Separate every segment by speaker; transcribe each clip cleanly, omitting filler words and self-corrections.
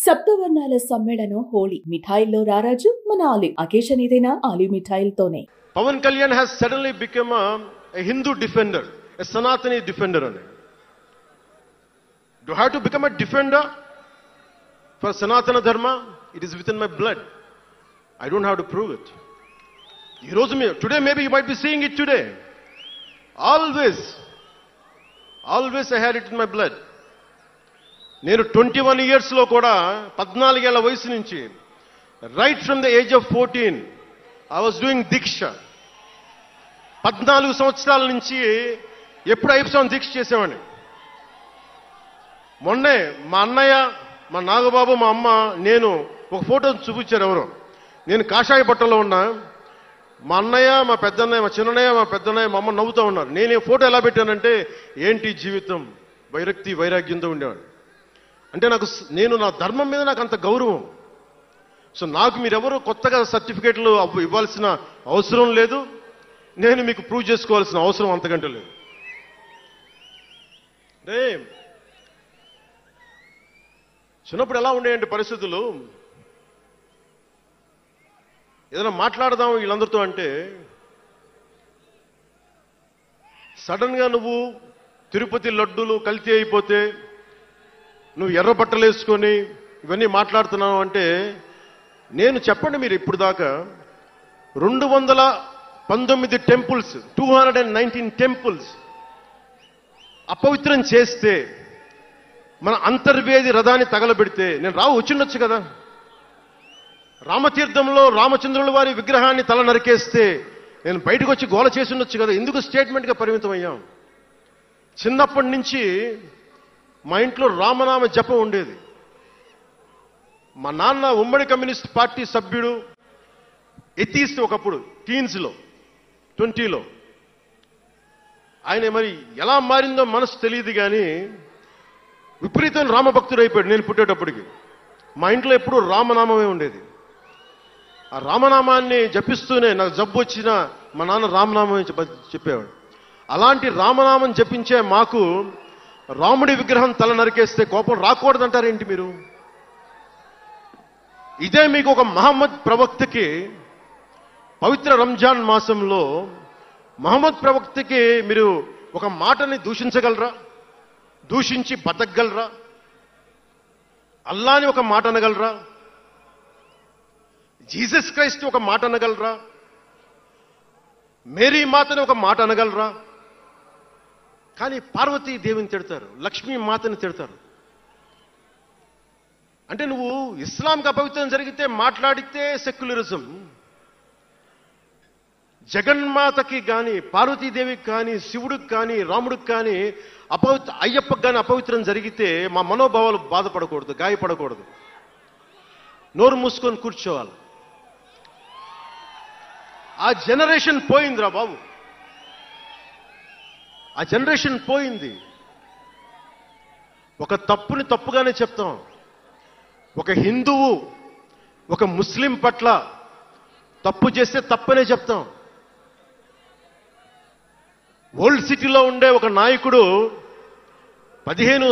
Speaker 1: సప్తవర్ణాల సమ్మేళనం హోళీ. మిఠాయిల్లో రారాజు మన ఆలి. అకేషన్ ఏదైనా ఆలి మిఠాయిలతోనే.
Speaker 2: Pawan Kalyan has suddenly become a Hindu defender, a Sanatani defender. Do I have to become a defender for Sanatana Dharma? It is within my blood. I don't have to prove it. Today maybe you might be seeing it today. Always I had it in my blood. నేను 21 years లో కూడా 14 ఏళ్ల వయసు నుంచి right from the age of 14 I was doing దీక్ష. 14 సంవత్సరాల నుంచి ఎప్పుడు అయ్యప్ప దీక్ష చేసేవాడిని. మొన్నే మా అన్నయ్య, మా నాగబాబు, మా అమ్మ, నేను ఒక ఫోటో చూపించారు ఎవరో. నేను కాషాయ బట్టలో ఉన్నా. మా అన్నయ్య, మా పెద్దన్నయ్య, మా చిన్నయ్య, మా పెద్దన్నయ్య, మా అమ్మ నవ్వుతూ ఉన్నారు. నేను ఈ ఫోటో ఎలా పెట్టానంటే ఏంటి జీవితం, వైరాగ్యంతో ఉండేవాడు. అంటే నేను నా ధర్మం మీద నాకు అంత గౌరవం. సో నాకు మీరెవరు కొత్తగా సర్టిఫికేట్లు ఇవ్వాల్సిన అవసరం లేదు. నేను మీకు ప్రూవ్ చేసుకోవాల్సిన అవసరం అంతకంటే లేదు. అంటే చిన్నప్పుడు ఎలా ఉండేయండి పరిస్థితులు, ఏదైనా మాట్లాడదాం వీళ్ళందరితో అంటే సడన్ గా నువ్వు తిరుపతి లడ్డూలు కల్తీ అయిపోతే నువ్వు ఎర్ర బట్టలు వేసుకొని ఇవన్నీ మాట్లాడుతున్నావు అంటే నేను చెప్పండి, మీరు ఇప్పుడు దాకా 219 టెంపుల్స్, 219 టెంపుల్స్ అపవిత్రం చేస్తే, మన అంతర్వేది రథాన్ని తగలబెడితే నేను వచ్చిండొచ్చు కదా. రామతీర్థంలో రామచంద్రుల వారి విగ్రహాన్ని తల నరికేస్తే నేను బయటకు వచ్చి గోల చేసి ఉండొచ్చు కదా. ఎందుకు స్టేట్మెంట్గా పరిమితం అయ్యాం? చిన్నప్పటి నుంచి మా ఇంట్లో రామనామ జపం ఉండేది. మా నాన్న ఉమ్మడి కమ్యూనిస్ట్ పార్టీ సభ్యుడు, ఎథీస్ట్ ఒకప్పుడు, టీన్స్లో 20లో. ఆయన మరి ఎలా మారిందో మనసు తెలియదు కానీ విపరీతం రామభక్తుడు అయిపోయాడు నేను పుట్టేటప్పటికి. మా ఇంట్లో ఎప్పుడూ రామనామమే ఉండేది. ఆ రామనామాన్ని జపిస్తూనే నాకు జబ్బు వచ్చినా మా నాన్న రామనామం చెప్పేవాడు. అలాంటి రామనామం జపించే మాకు రాముడి విగ్రహం తల నరికేస్తే కోపం రాకూడదంటారేంటి మీరు? ఇదే మీకు ఒక మహమ్మద్ ప్రవక్తకి పవిత్ర రంజాన్ మాసంలో మహమ్మద్ ప్రవక్తకి మీరు ఒక మాటని దూషించగలరా? దూషించి బతకగలరా? అల్లాని ఒక మాట అనగలరా? జీసస్ క్రైస్ట్ ఒక మాట అనగలరా? మేరీ మాతని ఒక మాట అనగలరా? కానీ పార్వతీ దేవిని తిడతారు, లక్ష్మీ మాతని తిడతారు. అంటే నువ్వు ఇస్లాంకి అపవిత్రం జరిగితే మాట్లాడితే సెక్యులరిజం, జగన్మాతకి కానీ, పార్వతీదేవికి కానీ, శివుడికి కానీ, రాముడికి కానీ, అయ్యప్పకి కానీ అపవిత్రం జరిగితే మా మనోభావాలు బాధపడకూడదు, గాయపడకూడదు, నోరు మూసుకొని కూర్చోవాలి. ఆ జనరేషన్ పోయిందిరా బాబు, ఆ జనరేషన్ పోయింది. ఒక తప్పుని తప్పుగానే చెప్తాం. ఒక హిందువు ఒక ముస్లిం పట్ల తప్పు చేస్తే తప్పనే చెప్తాం. ఓల్డ్ సిటీలో ఉండే ఒక నాయకుడు 15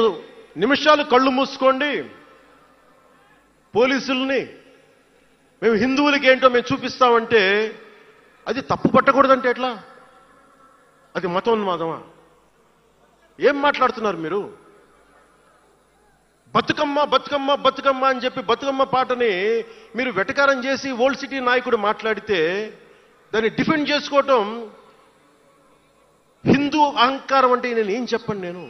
Speaker 2: నిమిషాలు కళ్ళు మూసుకోండి, పోలీసుల్ని మేము హిందువులకి ఏంటో మేము చూపిస్తామంటే అది తప్పు పట్టకూడదంటే ఎట్లా? అది మతోన్మాదమా? ఏం మాట్లాడుతున్నారు మీరు? బతుకమ్మ బతుకమ్మ బతుకమ్మ అని చెప్పి బతుకమ్మ పాటని మీరు వెటకారం చేసి ఓల్డ్ సిటీ నాయకుడు మాట్లాడితే దాన్ని డిఫెండ్ చేసుకోవటం హిందూ అహంకారం అంటే నేను ఏం చెప్పండి? నేను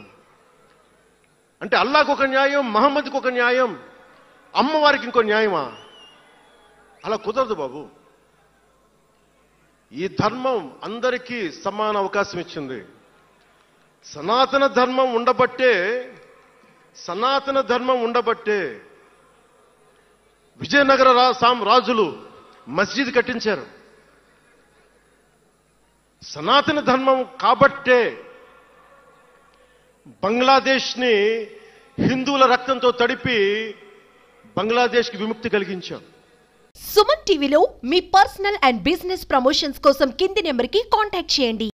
Speaker 2: అంటే అల్లాకు ఒక న్యాయం, మహమ్మద్కి ఒక న్యాయం, అమ్మవారికి ఇంకో న్యాయమా? అలా కుదరదు బాబు. ఈ ధర్మం అందరికీ సమాన అవకాశం ఇచ్చింది. సనాతన ధర్మం ఉండబట్టే విజయనగర రాజులు మస్జిద్ కట్టించారు. సనాతన ధర్మం కాబట్టే బంగ్లాదేశ్ని హిందువుల రక్తంతో తడిపి బంగ్లాదేశ్కి విముక్తి కలిగించాం.
Speaker 3: సుమన్ టీవీలో మీ పర్సనల్ అండ్ బిజినెస్ ప్రమోషన్స్ కోసం కింది నెంబర్కి కాంటాక్ట్ చేయండి.